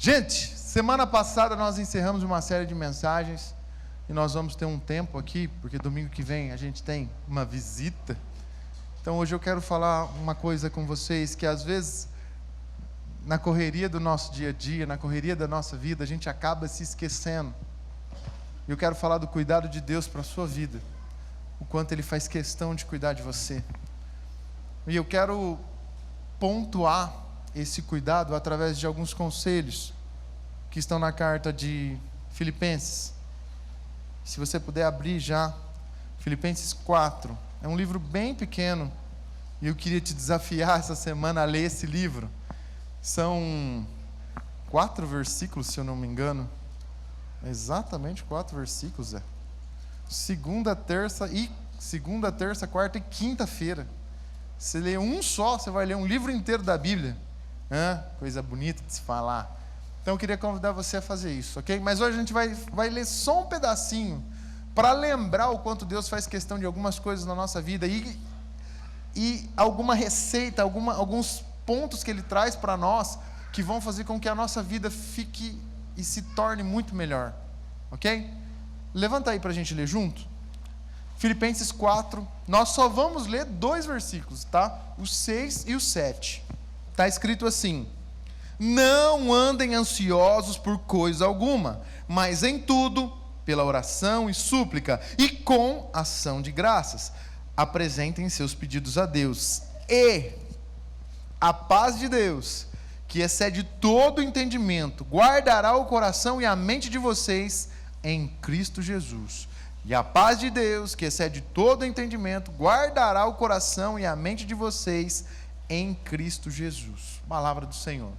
Gente, semana passada nós encerramos uma série de mensagens e nós vamos ter um tempo aqui, porque domingo que vem a gente tem uma visita. Então hoje eu quero falar uma coisa com vocês que às vezes na correria do nosso dia a dia, na correria da nossa vida, a gente acaba se esquecendo. Eu quero falar do cuidado de Deus para a sua vida, o quanto Ele faz questão de cuidar de você. E eu quero pontuar esse cuidado através de alguns conselhos que estão na carta de Filipenses. Se você puder abrir já, Filipenses 4, é um livro bem pequeno, e eu queria te desafiar essa semana a ler esse livro. São 4 versículos, se eu não me engano, exatamente 4 versículos, segunda, terça, quarta e quinta-feira. Você lê um só, você vai ler um livro inteiro da Bíblia. Coisa bonita de se falar. Então eu queria convidar você a fazer isso, ok? Mas hoje a gente vai ler só um pedacinho, para lembrar o quanto Deus faz questão de algumas coisas na nossa vida, e alguma receita, alguns pontos que Ele traz para nós, que vão fazer com que a nossa vida fique e se torne muito melhor, ok? Levanta aí para a gente ler junto. Filipenses 4, nós só vamos ler 2 versículos, tá? O 6 e o 7. Está escrito assim: não andem ansiosos por coisa alguma, mas em tudo, pela oração e súplica, e com ação de graças, apresentem seus pedidos a Deus. E a paz de Deus, que excede todo entendimento, guardará o coração e a mente de vocês em Cristo Jesus. E a paz de Deus, que excede todo entendimento, guardará o coração e a mente de vocês em Cristo Jesus. Palavra do Senhor.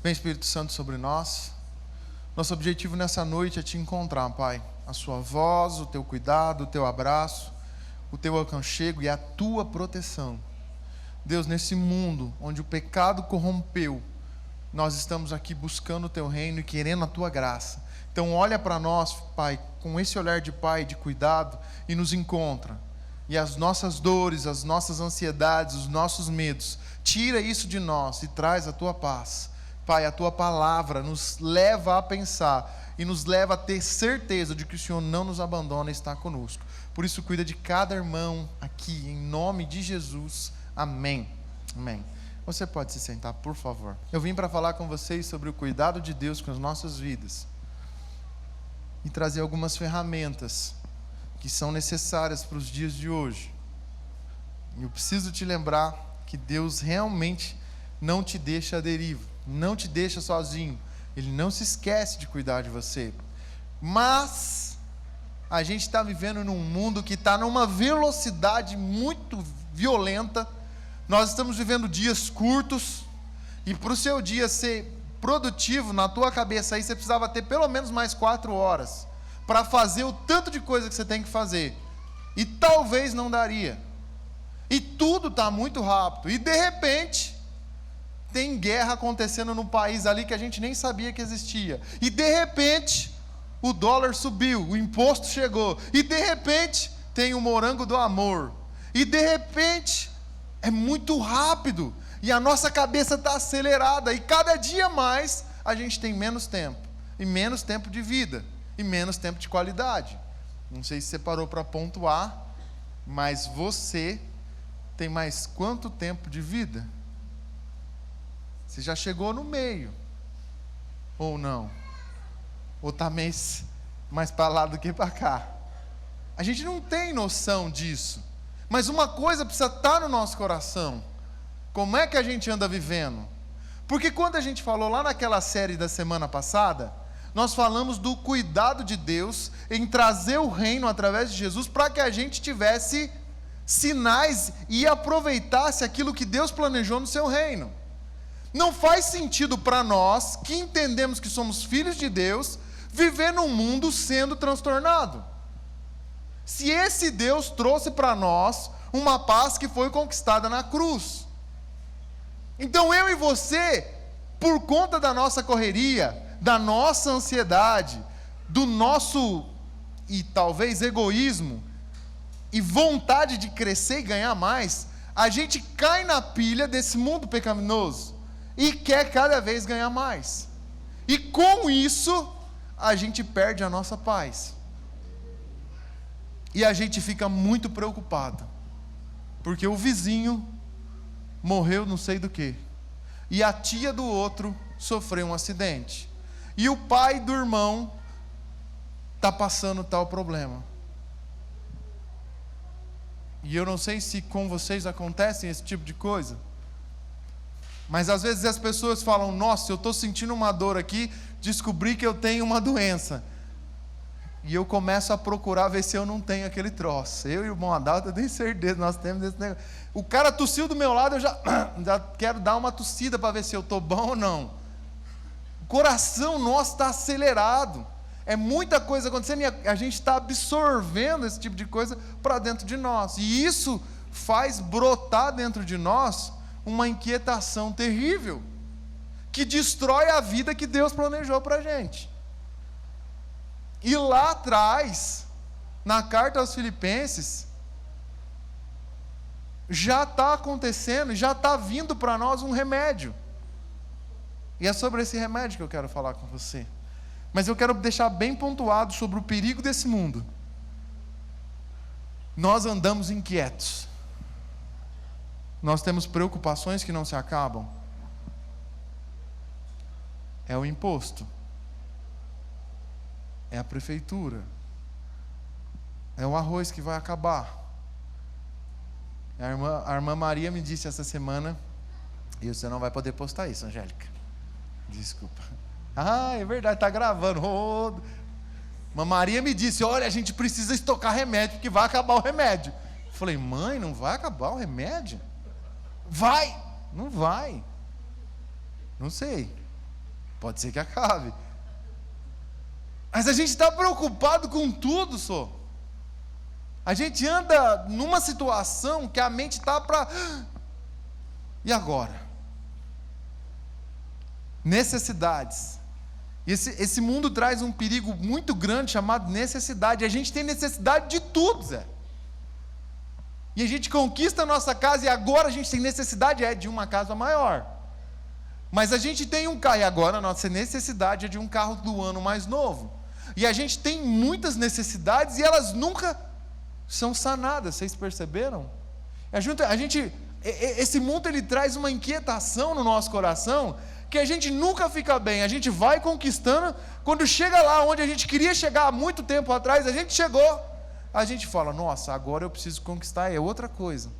Vem Espírito Santo sobre nós. Nosso objetivo nessa noite é te encontrar, Pai. A sua voz, o teu cuidado, o teu abraço, o teu aconchego e a tua proteção. Deus, nesse mundo onde o pecado corrompeu, nós estamos aqui buscando o teu reino e querendo a tua graça. Então olha para nós, Pai, com esse olhar de Pai, de cuidado, e nos encontra. E as nossas dores, as nossas ansiedades, os nossos medos, tira isso de nós e traz a tua paz. Pai, a tua palavra nos leva a pensar e nos leva a ter certeza de que o Senhor não nos abandona e está conosco. Por isso, cuida de cada irmão aqui, em nome de Jesus. Amém. Amém. Você pode se sentar, por favor. Eu vim para falar com vocês sobre o cuidado de Deus com as nossas vidas e trazer algumas ferramentas que são necessárias para os dias de hoje. Eu preciso te lembrar que Deus realmente não te deixa à deriva, não te deixa sozinho. Ele não se esquece de cuidar de você. Mas a gente está vivendo num mundo que está numa velocidade muito violenta. Nós estamos vivendo dias curtos, e para o seu dia ser produtivo, na tua cabeça aí, você precisava ter pelo menos mais 4 horas para fazer o tanto de coisa que você tem que fazer, e talvez não daria, e tudo está muito rápido, e de repente tem guerra acontecendo no país ali que a gente nem sabia que existia, e de repente o dólar subiu, o imposto chegou, e de repente tem o morango do amor, e de repente é muito rápido, e a nossa cabeça está acelerada, e cada dia mais a gente tem menos tempo, e menos tempo de vida, e menos tempo de qualidade. Não sei se você parou para pontuar, mas você tem mais quanto tempo de vida? Você já chegou no meio, ou não? Ou está mais para lá do que para cá? A gente não tem noção disso, mas uma coisa precisa estar no nosso coração: como é que a gente anda vivendo? Porque quando a gente falou lá naquela série da semana passada, nós falamos do cuidado de Deus em trazer o reino através de Jesus, para que a gente tivesse sinais e aproveitasse aquilo que Deus planejou no seu reino. Não faz sentido para nós, que entendemos que somos filhos de Deus, viver num mundo sendo transtornado. Se esse Deus trouxe para nós uma paz que foi conquistada na cruz. Então eu e você, por conta da nossa correria, da nossa ansiedade, do nosso, e talvez, egoísmo, e vontade de crescer e ganhar mais, a gente cai na pilha desse mundo pecaminoso. e quer cada vez ganhar mais. E com isso, a gente perde a nossa paz. E a gente fica muito preocupado, porque o vizinho morreu não sei do que, e a tia do outro sofreu um acidente, e o pai do irmão está passando tal problema. E eu não sei se com vocês acontecem esse tipo de coisa, mas às vezes as pessoas falam: nossa, eu estou sentindo uma dor aqui, descobri que eu tenho uma doença. E eu começo a procurar ver se eu não tenho aquele troço. Eu e o irmão Adalto, eu tenho certeza, nós temos esse negócio. O cara tossiu do meu lado, eu já quero dar uma tossida para ver se eu estou bom ou não. O coração nosso está acelerado. É muita coisa acontecendo e a gente está absorvendo esse tipo de coisa para dentro de nós. E isso faz brotar dentro de nós uma inquietação terrível, que destrói a vida que Deus planejou para a gente. E lá atrás, na carta aos Filipenses, já está acontecendo, já está vindo para nós um remédio. E é sobre esse remédio que eu quero falar com você. Mas eu quero deixar bem pontuado sobre o perigo desse mundo. Nós andamos inquietos. Nós temos preocupações que não se acabam. É o imposto. É a prefeitura. É o arroz que vai acabar. A irmã Maria me disse essa semana, e você não vai poder postar isso, Angélica. Desculpa. Ah, é verdade, está gravando. Irmã Maria me disse: olha, a gente precisa estocar remédio, porque vai acabar o remédio. Eu falei: mãe, não vai acabar o remédio? Vai! Não vai. Não sei. Pode ser que acabe. Mas a gente está preocupado com tudo, só. A gente anda numa situação que a mente está para... E agora? Necessidades. Esse mundo traz um perigo muito grande chamado necessidade. A gente tem necessidade de tudo, Zé. E a gente conquista a nossa casa e agora a gente tem necessidade de uma casa maior. Mas a gente tem um carro e agora a nossa necessidade é de um carro do ano mais novo. E a gente tem muitas necessidades e elas nunca são sanadas, vocês perceberam? Esse mundo ele traz uma inquietação no nosso coração, que a gente nunca fica bem, a gente vai conquistando, quando chega lá onde a gente queria chegar há muito tempo atrás, a gente chegou, a gente fala: nossa, agora eu preciso conquistar, é outra coisa.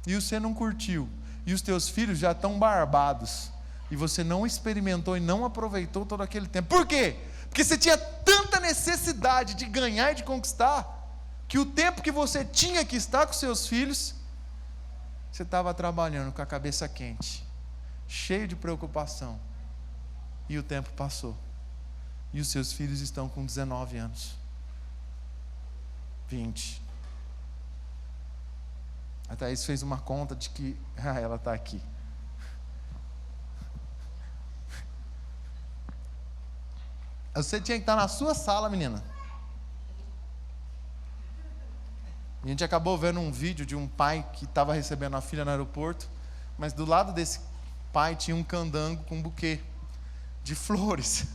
E você não curtiu, e os teus filhos já estão barbados, e você não experimentou e não aproveitou todo aquele tempo. Por quê? Porque você tinha tanta necessidade de ganhar e de conquistar, que o tempo que você tinha que estar com seus filhos, você estava trabalhando com a cabeça quente, cheio de preocupação, e o tempo passou, e os seus filhos estão com 19 anos, 20. A Thaís fez uma conta de que, ela está aqui. Você tinha que estar na sua sala, menina. E a gente acabou vendo um vídeo de um pai que estava recebendo a filha no aeroporto, mas do lado desse pai tinha um candango com um buquê de flores.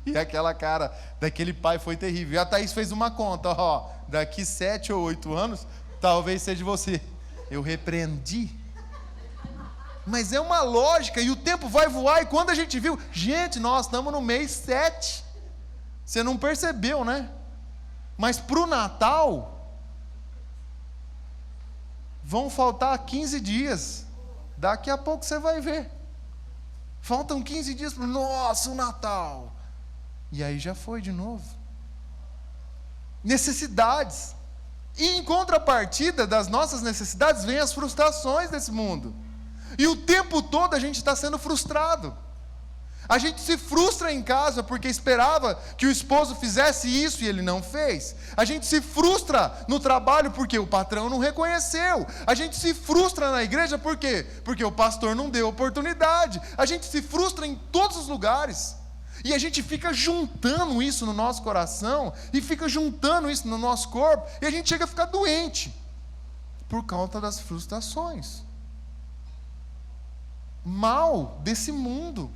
E aquela cara daquele pai foi terrível. E a Thaís fez uma conta: daqui 7 ou 8 anos, talvez seja você. Eu repreendi. Mas é uma lógica, e o tempo vai voar, e quando a gente viu, gente, nós estamos no mês 7. Você não percebeu, né? Mas para o Natal, vão faltar 15 dias. Daqui a pouco você vai ver. Faltam 15 dias para o Natal. E aí já foi de novo. Necessidades. E em contrapartida das nossas necessidades, vem as frustrações desse mundo. E o tempo todo a gente está sendo frustrado. A gente se frustra em casa porque esperava que o esposo fizesse isso e ele não fez. A gente se frustra no trabalho porque o patrão não reconheceu. A gente se frustra na igreja por quê? Porque o pastor não deu oportunidade. A gente se frustra em todos os lugares. E a gente fica juntando isso no nosso coração, e fica juntando isso no nosso corpo, e a gente chega a ficar doente por causa das frustrações. mal desse mundo,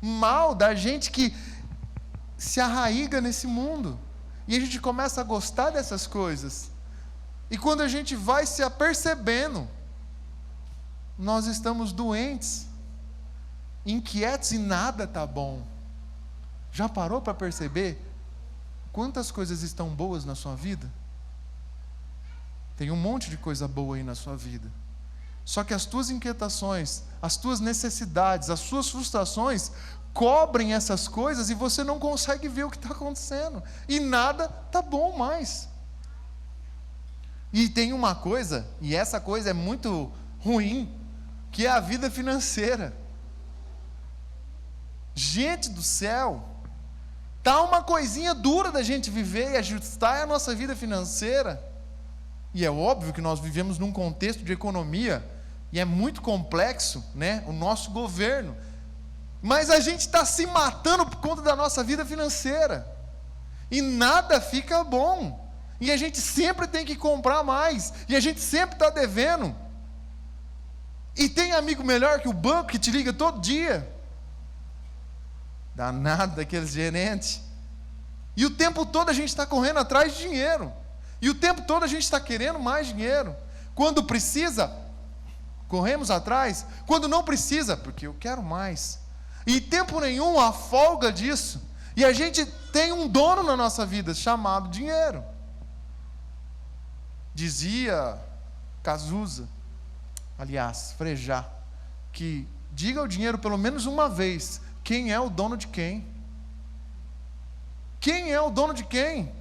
mal da gente que se arraiga nesse mundo, e a gente começa a gostar dessas coisas, e quando a gente vai se apercebendo, nós estamos doentes, inquietos, e nada está bom. Já parou para perceber quantas coisas estão boas na sua vida? Tem um monte de coisa boa aí na sua vida. Só que as tuas inquietações, as tuas necessidades, as suas frustrações cobrem essas coisas e você não consegue ver o que está acontecendo. E nada está bom mais. E tem uma coisa, e essa coisa é muito ruim, que é a vida financeira. Gente do céu, tá uma coisinha dura da gente viver e ajustar a nossa vida financeira. E é óbvio que nós vivemos num contexto de economia, e é muito complexo, né, o nosso governo. Mas a gente está se matando por conta da nossa vida financeira. E nada fica bom. E a gente sempre tem que comprar mais. E a gente sempre está devendo. E tem amigo melhor que o banco que te liga todo dia. Danado daqueles gerentes. E o tempo todo a gente está correndo atrás de dinheiro. E o tempo todo a gente está querendo mais dinheiro. Quando precisa, corremos atrás. Quando não precisa, porque eu quero mais. E tempo nenhum há folga disso. E a gente tem um dono na nossa vida chamado dinheiro. Dizia Cazuza, aliás, Frejá, que diga ao dinheiro pelo menos uma vez quem é o dono de quem. Quem é o dono de quem?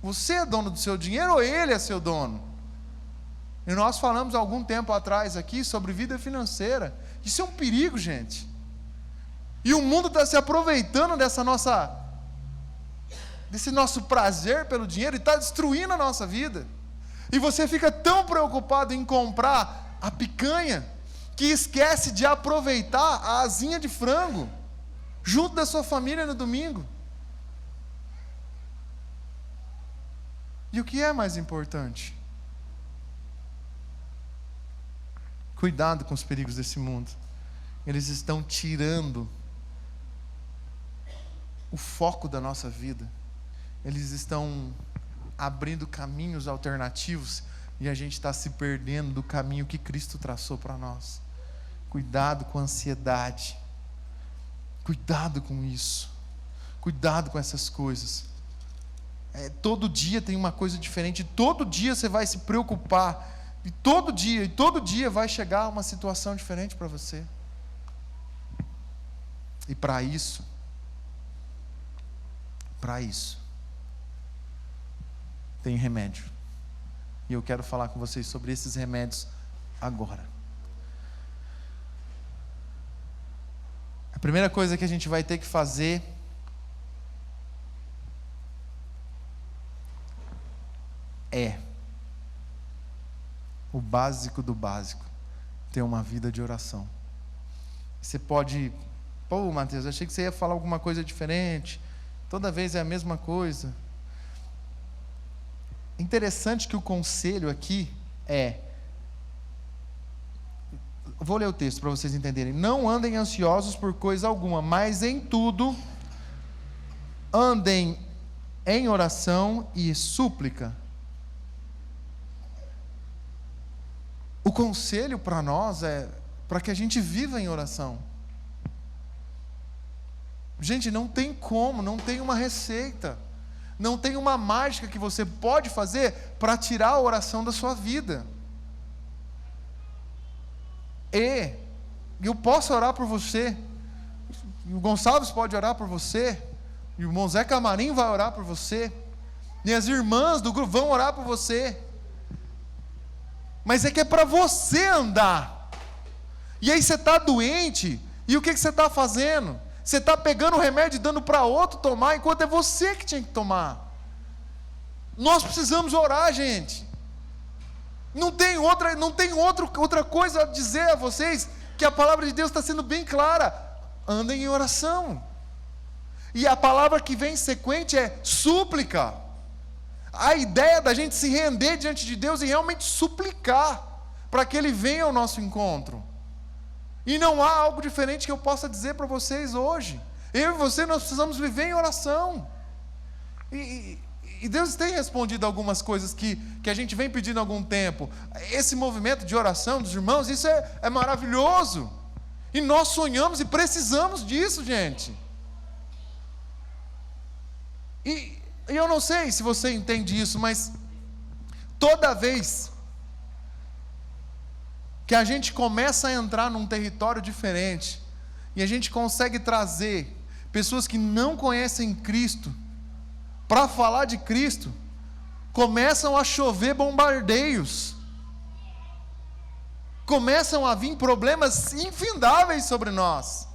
Você é dono do seu dinheiro ou ele é seu dono? E nós falamos há algum tempo atrás aqui sobre vida financeira. Isso é um perigo, gente. E o mundo está se aproveitando desse nosso prazer pelo dinheiro e está destruindo a nossa vida. E você fica tão preocupado em comprar a picanha que esquece de aproveitar a asinha de frango junto da sua família no domingo. E o que é mais importante? Cuidado com os perigos desse mundo. Eles estão tirando o foco da nossa vida. Eles estão abrindo caminhos alternativos e a gente está se perdendo do caminho que Cristo traçou para nós. Cuidado com a ansiedade. Cuidado com isso. Cuidado com essas coisas. Todo dia tem uma coisa diferente. Todo dia você vai se preocupar. E todo dia vai chegar uma situação diferente para você. E para isso, tem remédio. E eu quero falar com vocês sobre esses remédios agora. A primeira coisa que a gente vai ter que fazer é o básico do básico, ter uma vida de oração. Você pode, Mateus, achei que você ia falar alguma coisa diferente, toda vez é a mesma coisa. Interessante que o conselho aqui vou ler o texto para vocês entenderem. Não andem ansiosos por coisa alguma, mas em tudo andem em oração e súplica. O conselho para nós é para que a gente viva em oração. Gente, não tem como, não tem uma receita, não tem uma mágica que você pode fazer para tirar a oração da sua vida. E eu posso orar por você, e o Gonçalves pode orar por você, e o irmão Zé Camarim vai orar por você, e as irmãs do grupo vão orar por você. Mas é que é para você andar. E aí você está doente, e o que você está fazendo? Você está pegando o remédio e dando para outro tomar, enquanto é você que tinha que tomar. Nós precisamos orar, gente. Não tem outra coisa a dizer a vocês, que a palavra de Deus está sendo bem clara. Andem em oração. E a palavra que vem sequente é súplica. A ideia da gente se render diante de Deus e realmente suplicar para que Ele venha ao nosso encontro. E não há algo diferente que eu possa dizer para vocês hoje. Eu e você, nós precisamos viver em oração. E Deus tem respondido algumas coisas que a gente vem pedindo há algum tempo. Esse movimento de oração dos irmãos, isso é maravilhoso. E nós sonhamos e precisamos disso, gente. E eu não sei se você entende isso, mas toda vez que a gente começa a entrar num território diferente, e a gente consegue trazer pessoas que não conhecem Cristo, para falar de Cristo, começam a chover bombardeios, começam a vir problemas infindáveis sobre nós.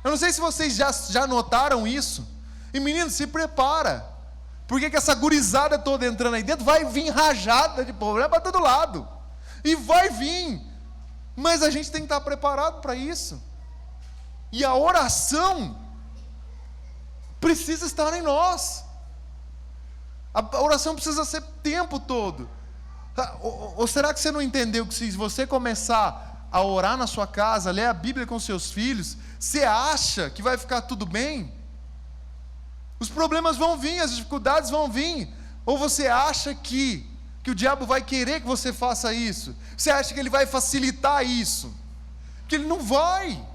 Eu não sei se vocês já notaram isso, e meninos, se prepara, porque que essa gurizada toda entrando aí dentro, vai vir rajada de problema para todo lado, e vai vir, mas a gente tem que estar preparado para isso, e a oração precisa estar em nós, a oração precisa ser o tempo todo. Ou será que você não entendeu que se você começar a orar na sua casa, ler a Bíblia com seus filhos, você acha que vai ficar tudo bem? Os problemas vão vir, as dificuldades vão vir. Ou você acha que o diabo vai querer que você faça isso? Você acha que ele vai facilitar isso? Que ele não vai.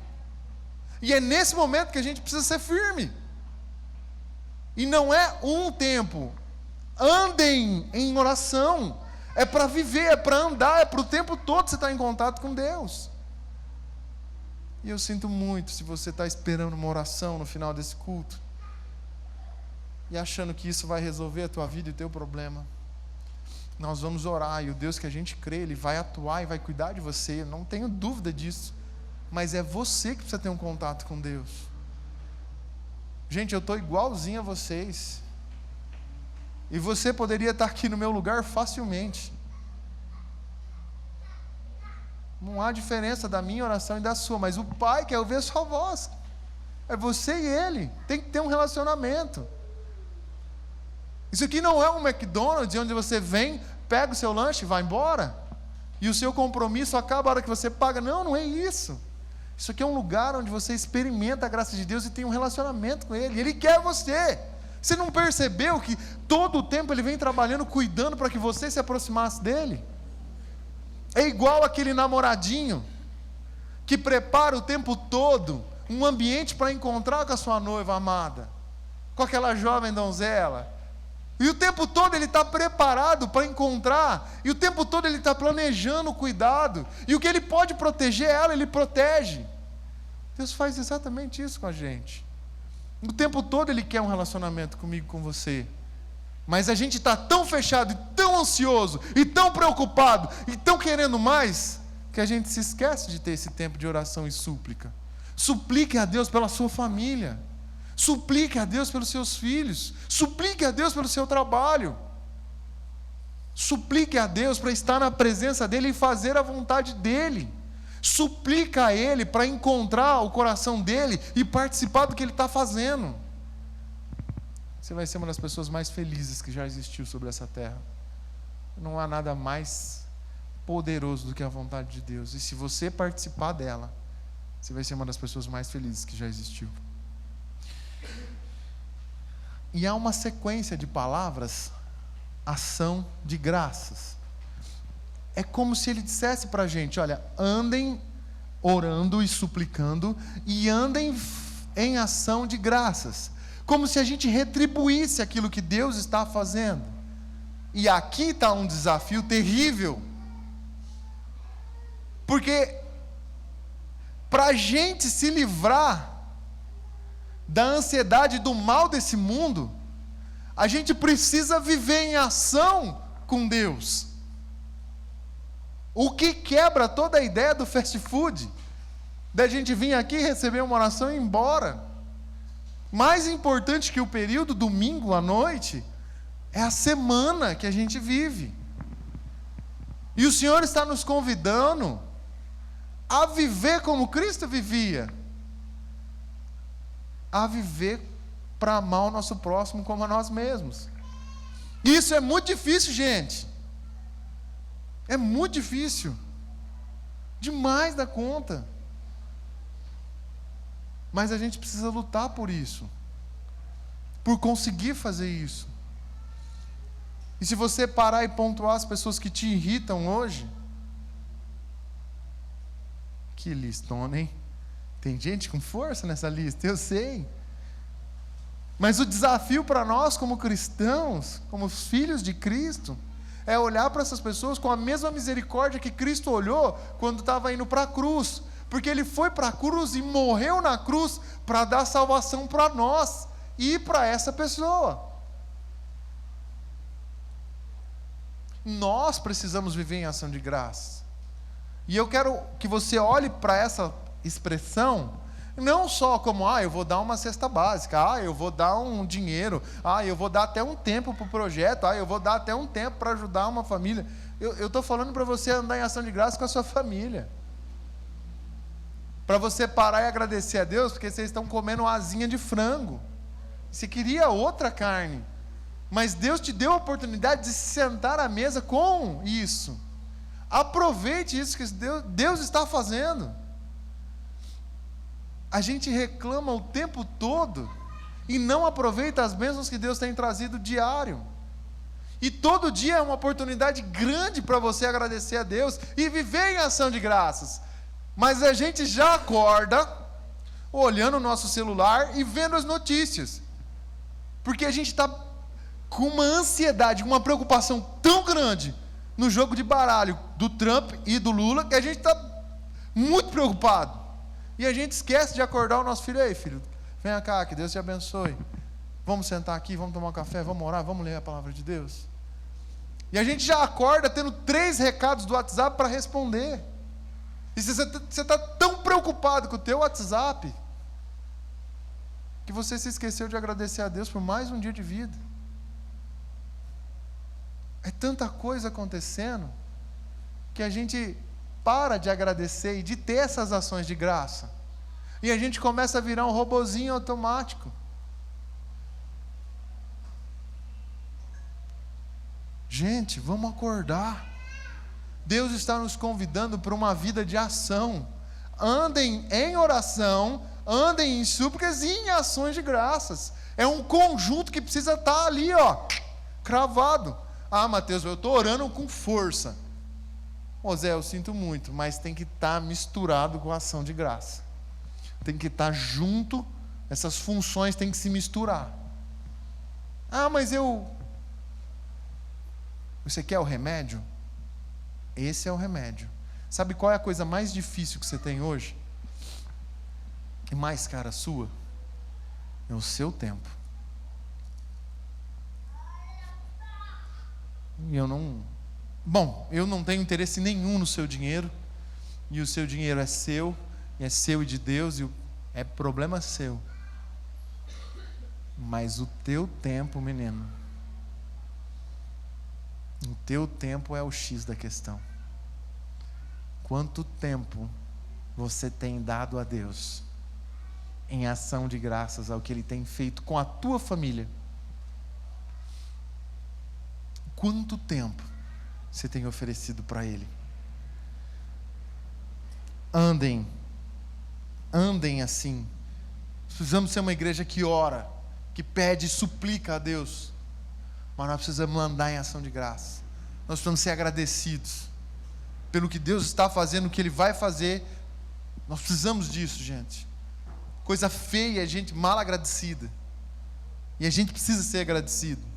E é nesse momento que a gente precisa ser firme. E não é um tempo. Andem em oração. É para viver, é para andar, é para o tempo todo você estar em contato com Deus. E eu sinto muito se você está esperando uma oração no final desse culto e achando que isso vai resolver a tua vida e o teu problema. Nós vamos orar, e o Deus que a gente crê, Ele vai atuar e vai cuidar de você, eu não tenho dúvida disso, mas é você que precisa ter um contato com Deus. Gente, eu estou igualzinho a vocês, e você poderia estar aqui no meu lugar facilmente. Não há diferença da minha oração e da sua, mas o Pai quer ouvir a sua voz. É você e Ele, tem que ter um relacionamento. Isso aqui não é um McDonald's onde você vem, pega o seu lanche e vai embora, e o seu compromisso acaba a hora que você paga. Não, não é isso. Isso aqui é um lugar onde você experimenta a graça de Deus e tem um relacionamento com Ele. Ele quer você. Você não percebeu que todo o tempo Ele vem trabalhando, cuidando para que você se aproximasse dEle? É igual aquele namoradinho que prepara o tempo todo um ambiente para encontrar com a sua noiva amada, com aquela jovem donzela, e o tempo todo ele está preparado para encontrar, e o tempo todo ele está planejando o cuidado, e o que ele pode proteger ela, ele protege. Deus faz exatamente isso com a gente. O tempo todo Ele quer um relacionamento comigo, com você. Mas a gente está tão fechado, e tão ansioso, e tão preocupado, e tão querendo mais, que a gente se esquece de ter esse tempo de oração e súplica. Suplique a Deus pela sua família. Suplique a Deus pelos seus filhos. Suplique a Deus pelo seu trabalho. Suplique a Deus para estar na presença dEle e fazer a vontade dEle. Suplica a Ele para encontrar o coração dEle e participar do que Ele está fazendo. Você vai ser uma das pessoas mais felizes que já existiu sobre essa terra. Não há nada mais poderoso do que a vontade de Deus. E se você participar dela, você vai ser uma das pessoas mais felizes que já existiu. E há uma sequência de palavras, ação de graças. É como se Ele dissesse para a gente: olha, andem orando e suplicando, e andem em ação de graças, como se a gente retribuísse aquilo que Deus está fazendo. E aqui está um desafio terrível, porque para a gente se livrar da ansiedade e do mal desse mundo, a gente precisa viver em ação com Deus. O que quebra toda a ideia do fast food, da gente vir aqui, receber uma oração e ir embora. Mais importante que o período domingo à noite é a semana que a gente vive. E o Senhor está nos convidando a viver como Cristo vivia, a viver para amar o nosso próximo como a nós mesmos. Isso é muito difícil, gente. É muito difícil. demais da conta. Mas a gente precisa lutar por isso, por conseguir fazer isso. E se você parar e pontuar as pessoas que te irritam hoje, que listona, hein? Tem gente com força nessa lista, eu sei. Mas o desafio para nós como cristãos, como filhos de Cristo, é olhar para essas pessoas com a mesma misericórdia que Cristo olhou quando estava indo para a cruz. Porque Ele foi para a cruz e morreu na cruz para dar salvação para nós e para essa pessoa. Nós precisamos viver em ação de graça. E eu quero que você olhe para essa expressão, não só como, eu vou dar uma cesta básica, eu vou dar um dinheiro, eu vou dar até um tempo para o projeto, eu vou dar até um tempo para ajudar uma família. Eu estou falando para você andar em ação de graça com a sua família. Para você parar e agradecer a Deus, porque vocês estão comendo uma asinha de frango. Você queria outra carne. Mas Deus te deu a oportunidade de se sentar à mesa com isso. Aproveite isso que Deus está fazendo. A gente reclama o tempo todo e não aproveita as bênçãos que Deus tem trazido diário. E todo dia é uma oportunidade grande para você agradecer a Deus e viver em ação de graças. Mas a gente já acorda olhando o nosso celular e vendo as notícias. Porque a gente está com uma ansiedade, uma preocupação tão grande no jogo de baralho do Trump e do Lula, que a gente está muito preocupado. E a gente esquece de acordar o nosso filho. Ei, filho, venha cá, que Deus te abençoe. Vamos sentar aqui, vamos tomar um café, vamos orar, vamos ler a palavra de Deus. E a gente já acorda tendo 3 recados do WhatsApp para responder. E você está tão preocupado com o teu WhatsApp, que você se esqueceu de agradecer a Deus por mais um dia de vida. É tanta coisa acontecendo, que a gente para de agradecer e de ter essas ações de graça. E a gente começa a virar um robozinho automático. Gente, vamos acordar. Deus está nos convidando para uma vida de ação. Andem em oração, andem em súplicas e em ações de graças. É um conjunto que precisa estar ali, cravado. Mateus, eu estou orando com força. Zé, eu sinto muito, mas tem que estar misturado com a ação de graça. Tem que estar junto, essas funções têm que se misturar. Mas você quer o remédio? Esse é o remédio. Sabe qual é a coisa mais difícil que você tem hoje? E mais cara sua? É o seu tempo. E eu não tenho interesse nenhum no seu dinheiro, e o seu dinheiro é seu e de Deus, e é problema seu. Mas o teu tempo, menino, o teu tempo é o X da questão. Quanto tempo você tem dado a Deus em ação de graças ao que Ele tem feito com a tua família? Quanto tempo você tem oferecido para Ele? Andem assim. Precisamos ser uma igreja que ora, que pede e suplica a Deus. Mas nós precisamos andar em ação de graça. Nós precisamos ser agradecidos pelo que Deus está fazendo, o que Ele vai fazer. Nós precisamos disso, gente. Coisa feia é gente mal agradecida. E a gente precisa ser agradecido.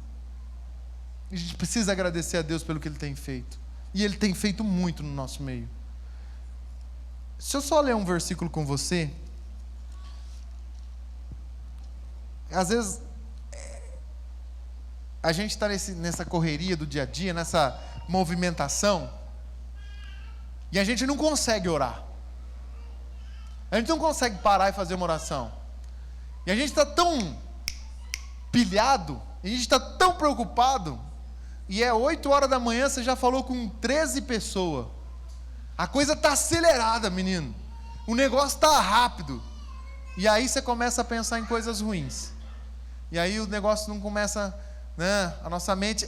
A gente precisa agradecer a Deus pelo que Ele tem feito. E Ele tem feito muito no nosso meio. Se eu só ler um versículo com você, às vezes a gente está nessa correria do dia a dia, nessa movimentação, e a gente não consegue orar. A gente não consegue parar e fazer uma oração. E a gente está tão pilhado, a gente está tão preocupado, e é 8 horas da manhã, você já falou com 13 pessoas. A coisa está acelerada, menino. O negócio está rápido. E aí você começa a pensar em coisas ruins. E aí o negócio não começa, né? A nossa mente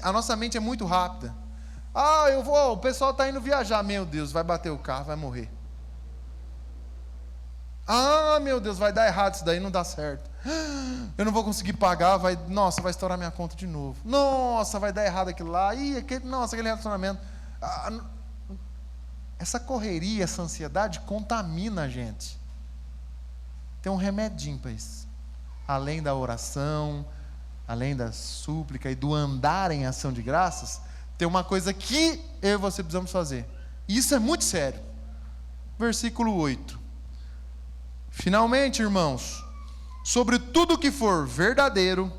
é muito rápida. O pessoal está indo viajar. Meu Deus, vai bater o carro, vai morrer. Ah, meu Deus, vai dar errado isso daí, não dá certo. Eu não vou conseguir pagar, vai estourar minha conta de novo. Nossa, vai dar errado aquilo lá. Aquele relacionamento. Essa correria, essa ansiedade contamina a gente. Tem um remedinho para isso. Além da oração, além da súplica e do andar em ação de graças, tem uma coisa que eu e você precisamos fazer. E isso é muito sério. Versículo 8. Finalmente, irmãos, sobre tudo que for verdadeiro,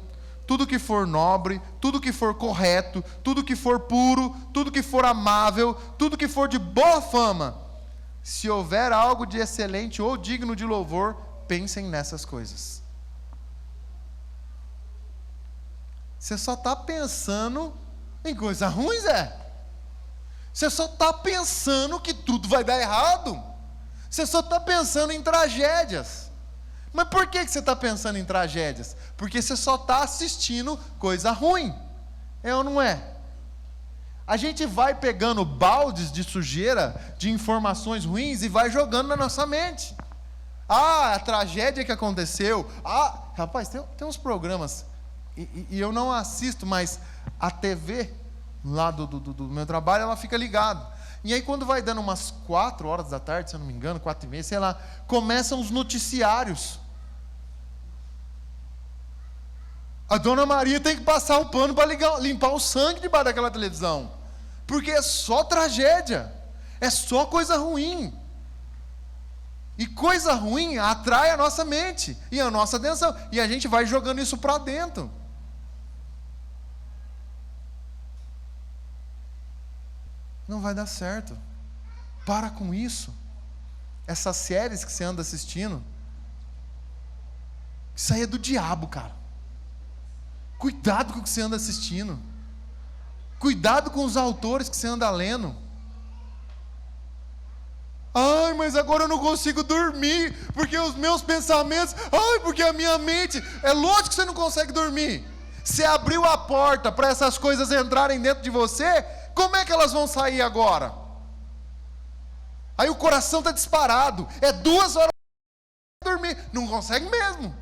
tudo que for nobre, tudo que for correto, tudo que for puro, tudo que for amável, tudo que for de boa fama, se houver algo de excelente ou digno de louvor, pensem nessas coisas. Você só está pensando em coisas ruins, Você só está pensando que tudo vai dar errado. Você só está pensando em tragédias. Mas por que você está pensando em tragédias? Porque você só está assistindo coisa ruim. É ou não é? A gente vai pegando baldes de sujeira, de informações ruins e vai jogando na nossa mente. A tragédia que aconteceu. Rapaz, tem uns programas, e eu não assisto, mas a TV lá do meu trabalho, ela fica ligada. E aí quando vai dando umas 4 horas da tarde, se eu não me engano, 4:30, sei lá, começam os noticiários. A Dona Maria tem que passar o pano para limpar o sangue debaixo daquela televisão. Porque é só tragédia. É só coisa ruim. E coisa ruim atrai a nossa mente e a nossa atenção. E a gente vai jogando isso para dentro. Não vai dar certo. Para com isso. Essas séries que você anda assistindo, isso aí é do diabo, cara. Cuidado com o que você anda assistindo. Cuidado com os autores que você anda lendo. Ai, mas agora eu não consigo dormir, porque os meus pensamentos, porque a minha mente, é lógico que você não consegue dormir. Você abriu a porta para essas coisas entrarem dentro de você, como é que elas vão sair agora? Aí o coração está disparado, é 2 horas para dormir, não consegue mesmo.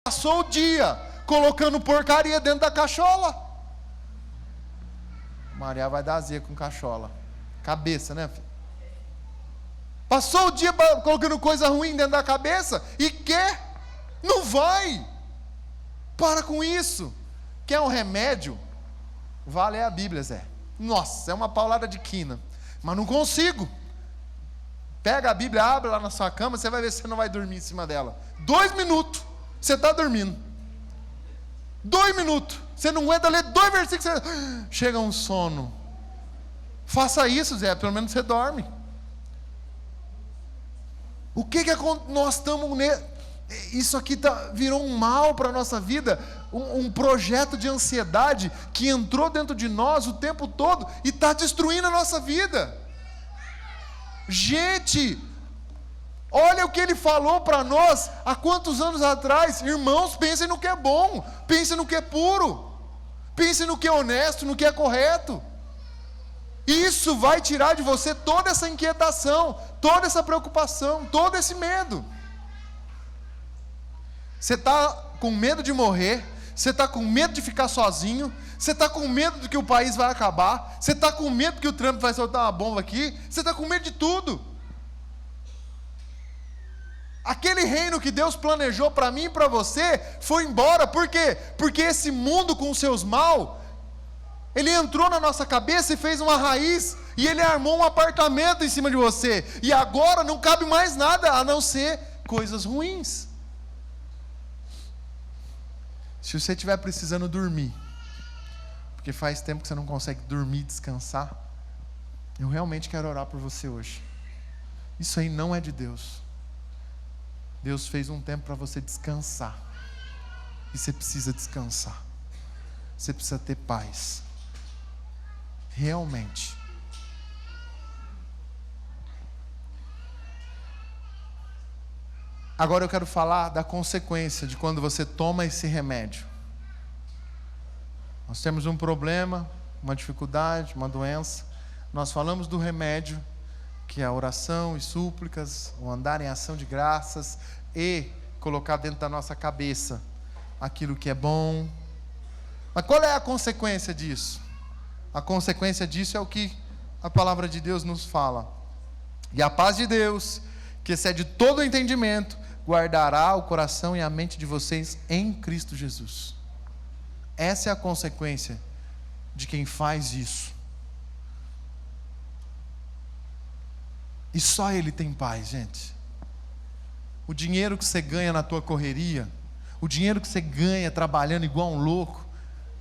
Passou o dia colocando porcaria dentro da cachola. Maria vai dar azia com cachola. Cabeça, né, filho? Passou o dia colocando coisa ruim dentro da cabeça e quer? Não vai. Para com isso. Quer um remédio? Vale a Bíblia, Zé. Nossa, é uma paulada de quina. Mas não consigo. Pega a Bíblia, abre lá na sua cama, você vai ver se você não vai dormir em cima dela. 2 minutos, você está dormindo. 2 minutos. Você não aguenta ler 2 versículos, chega um sono. Faça isso, Zé, pelo menos você dorme. O que nós estamos... Isso aqui virou um mal para a nossa vida, um projeto de ansiedade que entrou dentro de nós o tempo todo e está destruindo a nossa vida. Gente, olha o que ele falou para nós há quantos anos atrás. Irmãos, pensem no que é bom, pensem no que é puro, pensem no que é honesto, no que é correto. Isso vai tirar de você toda essa inquietação, toda essa preocupação, todo esse medo. Você está com medo de morrer, você está com medo de ficar sozinho, você está com medo de que o país vai acabar, você está com medo que o Trump vai soltar uma bomba aqui, você está com medo de tudo. Aquele reino que Deus planejou para mim e para você foi embora. Por quê? Porque esse mundo com os seus mal, ele entrou na nossa cabeça e fez uma raiz, e ele armou um apartamento em cima de você, e agora não cabe mais nada a não ser coisas ruins. Se você estiver precisando dormir, porque faz tempo que você não consegue dormir, descansar, eu realmente quero orar por você hoje. Isso aí não é de Deus. Deus fez um tempo para você descansar, e você precisa descansar. Você precisa ter paz. Realmente. Agora eu quero falar da consequência de quando você toma esse remédio. Nós temos um problema, uma dificuldade, uma doença. Nós falamos do remédio que é a oração e súplicas, o andar em ação de graças e colocar dentro da nossa cabeça aquilo que é bom. Mas qual é a consequência disso? A consequência disso é o que a palavra de Deus nos fala. E a paz de Deus, que excede todo o entendimento, guardará o coração e a mente de vocês em Cristo Jesus. Essa é a consequência de quem faz isso. E só Ele tem paz, gente. O dinheiro que você ganha na tua correria, o dinheiro que você ganha trabalhando igual um louco,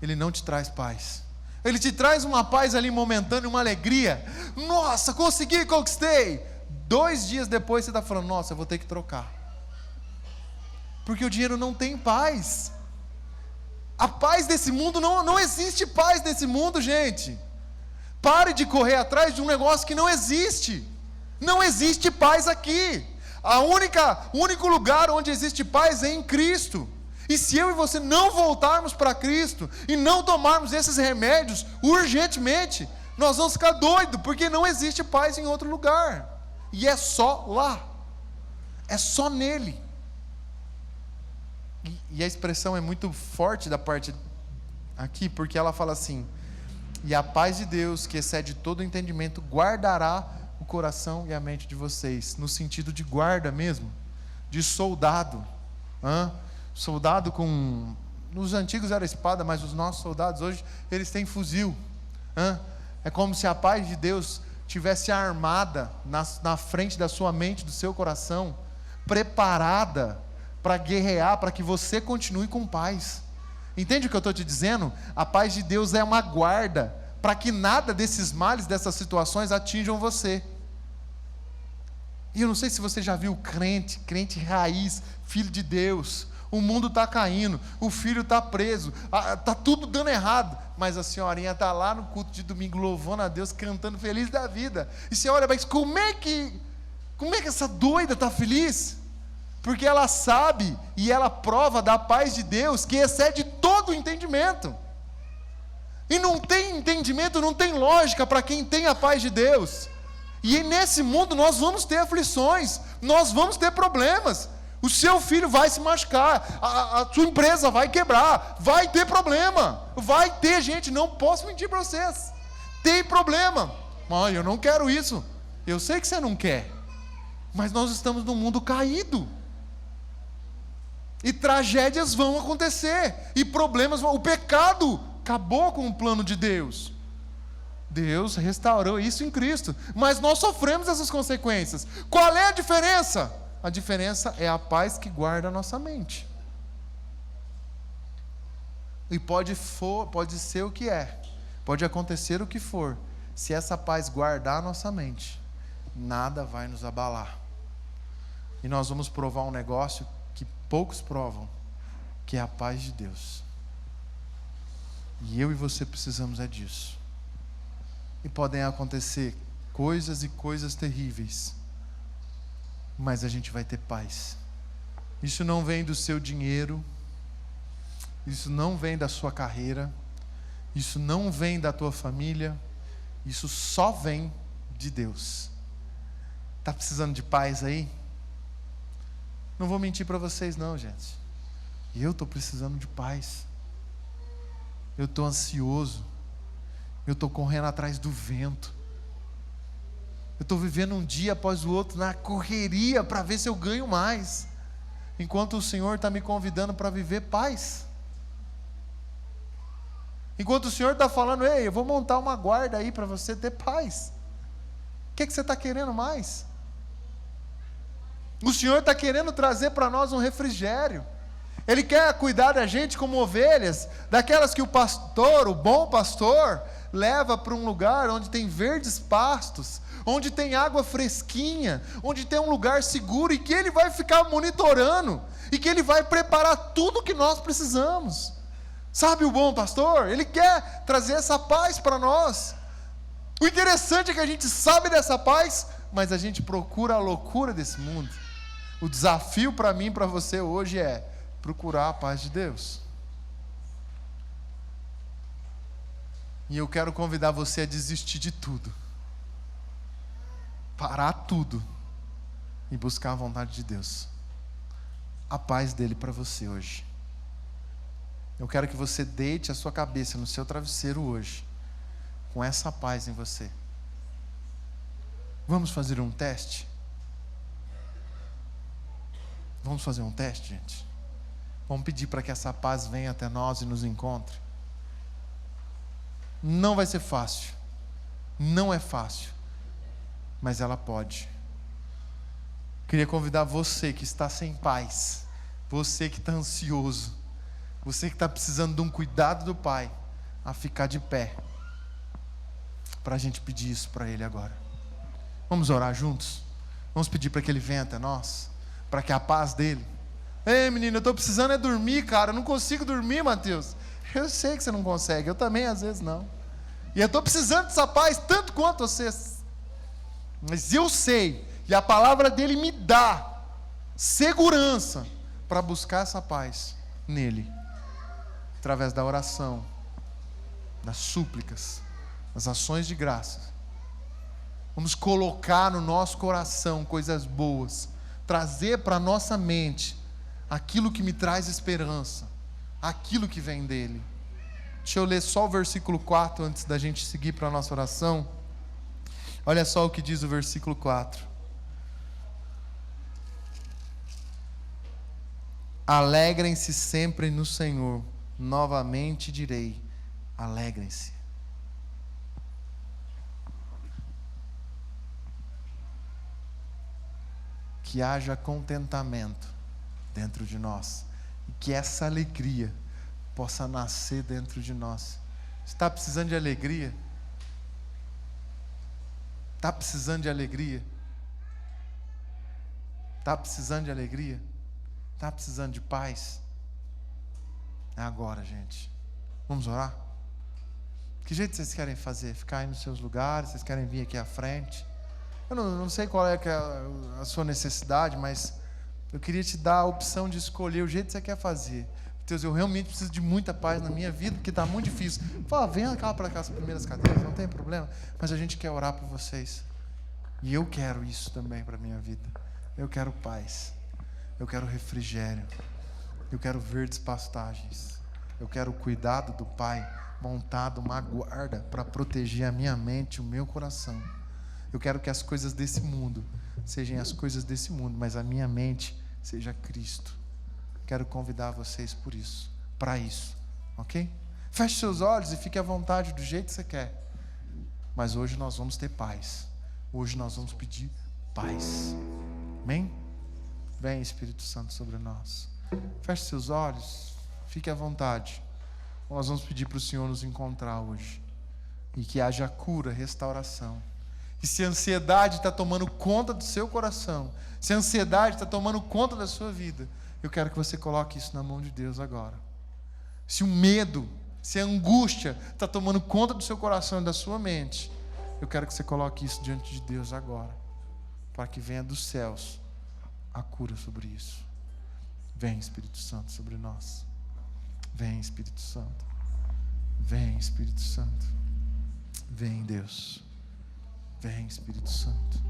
ele não te traz paz. Ele te traz uma paz ali momentânea, uma alegria. Nossa, consegui, conquistei. 2 dias depois você está falando, nossa, eu vou ter que trocar. Porque o dinheiro não tem paz. A paz desse mundo, não existe paz nesse mundo, gente. Pare de correr atrás de um negócio que não existe. Não existe paz aqui. O único lugar onde existe paz é em Cristo. E se eu e você não voltarmos para Cristo e não tomarmos esses remédios urgentemente, nós vamos ficar doidos, porque não existe paz em outro lugar. E é só lá. É só nele. E a expressão é muito forte da parte aqui, porque ela fala assim: e a paz de Deus, que excede todo o entendimento, guardará o coração e a mente de vocês. No sentido de guarda mesmo, de soldado. Soldado com... Nos antigos era espada, mas os nossos soldados hoje, eles têm fuzil. É como se a paz de Deus tivesse armada na frente da sua mente, do seu coração, preparada para guerrear, para que você continue com paz. Entende o que eu estou te dizendo? A paz de Deus é uma guarda para que nada desses males, dessas situações atinjam você. E eu não sei se você já viu crente raiz, filho de Deus. O mundo está caindo, o filho está preso, está tudo dando errado, mas a senhorinha está lá no culto de domingo louvando a Deus, cantando feliz da vida. E você olha, mas como é que essa doida está feliz? Porque ela sabe e ela prova da paz de Deus que excede todo o entendimento. E não tem entendimento, não tem lógica para quem tem a paz de Deus. E nesse mundo nós vamos ter aflições, nós vamos ter problemas. O seu filho vai se machucar, a sua empresa vai quebrar, vai ter problema, vai ter, gente, não posso mentir para vocês. Tem problema. Mãe, eu não quero isso. Eu sei que você não quer, mas nós estamos num mundo caído. E tragédias vão acontecer, e problemas vão... O pecado acabou com o plano de Deus. Deus restaurou isso em Cristo, mas nós sofremos essas consequências. Qual é a diferença? A diferença é a paz que guarda a nossa mente. E pode ser o que é, pode acontecer o que for, se essa paz guardar a nossa mente, nada vai nos abalar. E nós vamos provar um negócio que poucos provam, que é a paz de Deus. E eu e você precisamos disso. E podem acontecer coisas e coisas terríveis, mas a gente vai ter paz. Isso não vem do seu dinheiro, isso não vem da sua carreira, isso não vem da tua família, isso só vem de Deus. Está precisando de paz aí? Não vou mentir para vocês não, gente. Eu estou precisando de paz. Eu estou ansioso. Eu estou correndo atrás do vento. Eu estou vivendo um dia após o outro na correria para ver se eu ganho mais, enquanto o Senhor está me convidando para viver paz. Enquanto o Senhor está falando, ei, eu vou montar uma guarda aí para você ter paz. O que você está querendo mais? O Senhor está querendo trazer para nós um refrigério. Ele quer cuidar da gente como ovelhas, daquelas que o pastor, o bom pastor, leva para um lugar onde tem verdes pastos, onde tem água fresquinha, onde tem um lugar seguro, e que Ele vai ficar monitorando, e que Ele vai preparar tudo o que nós precisamos. Sabe o bom pastor? Ele quer trazer essa paz para nós. O interessante é que a gente sabe dessa paz, mas a gente procura a loucura desse mundo. O desafio para mim e para você hoje é procurar a paz de Deus. E eu quero convidar você a desistir de tudo, parar tudo e buscar a vontade de Deus. A paz dele para você hoje. Eu quero que você deite a sua cabeça no seu travesseiro hoje, com essa paz em você. Vamos fazer um teste? Vamos fazer um teste, gente? Vamos pedir para que essa paz venha até nós e nos encontre. Não vai ser fácil. Não é fácil. Mas ela pode. Queria convidar você que está sem paz, você que está ansioso, você que está precisando de um cuidado do Pai, a ficar de pé, para a gente pedir isso para Ele agora. Vamos orar juntos? Vamos pedir para que Ele venha até nós, para que a paz dEle... Ei, menino, eu estou precisando é dormir, cara, eu não consigo dormir, Mateus. Eu sei que você não consegue, eu também às vezes não. E eu estou precisando dessa paz tanto quanto vocês. Mas eu sei, e a palavra dEle me dá segurança para buscar essa paz nele, através da oração, das súplicas, das ações de graça. Vamos colocar no nosso coração coisas boas, trazer para a nossa mente aquilo que me traz esperança, aquilo que vem dele. Deixa eu ler só o versículo 4 antes da gente seguir para a nossa oração. Olha só o que diz o versículo 4. Alegrem-se sempre no Senhor, novamente direi, alegrem-se. Que haja contentamento dentro de nós, e que essa alegria possa nascer dentro de nós. Está precisando de alegria? Está precisando de alegria? Está precisando de alegria? Está precisando de paz? É agora, gente. Vamos orar? Que jeito vocês querem fazer? Ficar aí nos seus lugares? Vocês querem vir aqui à frente? Eu não sei qual é a sua necessidade, mas eu queria te dar a opção de escolher o jeito que você quer fazer. Deus, eu realmente preciso de muita paz na minha vida, porque está muito difícil. Fala, vem cá para cá as primeiras cadeiras, não tem problema. Mas a gente quer orar por vocês. E eu quero isso também para a minha vida. Eu quero paz. Eu quero refrigério. Eu quero verdes pastagens. Eu quero o cuidado do Pai, montado uma guarda para proteger a minha mente, o meu coração. Eu quero que as coisas desse mundo sejam as coisas desse mundo, mas a minha mente seja Cristo. Quero convidar vocês por isso, para isso, ok? Feche seus olhos e fique à vontade do jeito que você quer. Mas hoje nós vamos ter paz. Hoje nós vamos pedir paz. Amém? Vem, Espírito Santo, sobre nós. Feche seus olhos, fique à vontade. Nós vamos pedir para o Senhor nos encontrar hoje. E que haja cura, restauração. E se a ansiedade está tomando conta do seu coração, se a ansiedade está tomando conta da sua vida, eu quero que você coloque isso na mão de Deus agora. Se o medo, se a angústia está tomando conta do seu coração e da sua mente, eu quero que você coloque isso diante de Deus agora, para que venha dos céus a cura sobre isso. Vem, Espírito Santo, sobre nós. Vem, Espírito Santo. Vem, Espírito Santo. Vem, Deus. Vem, Espírito Santo.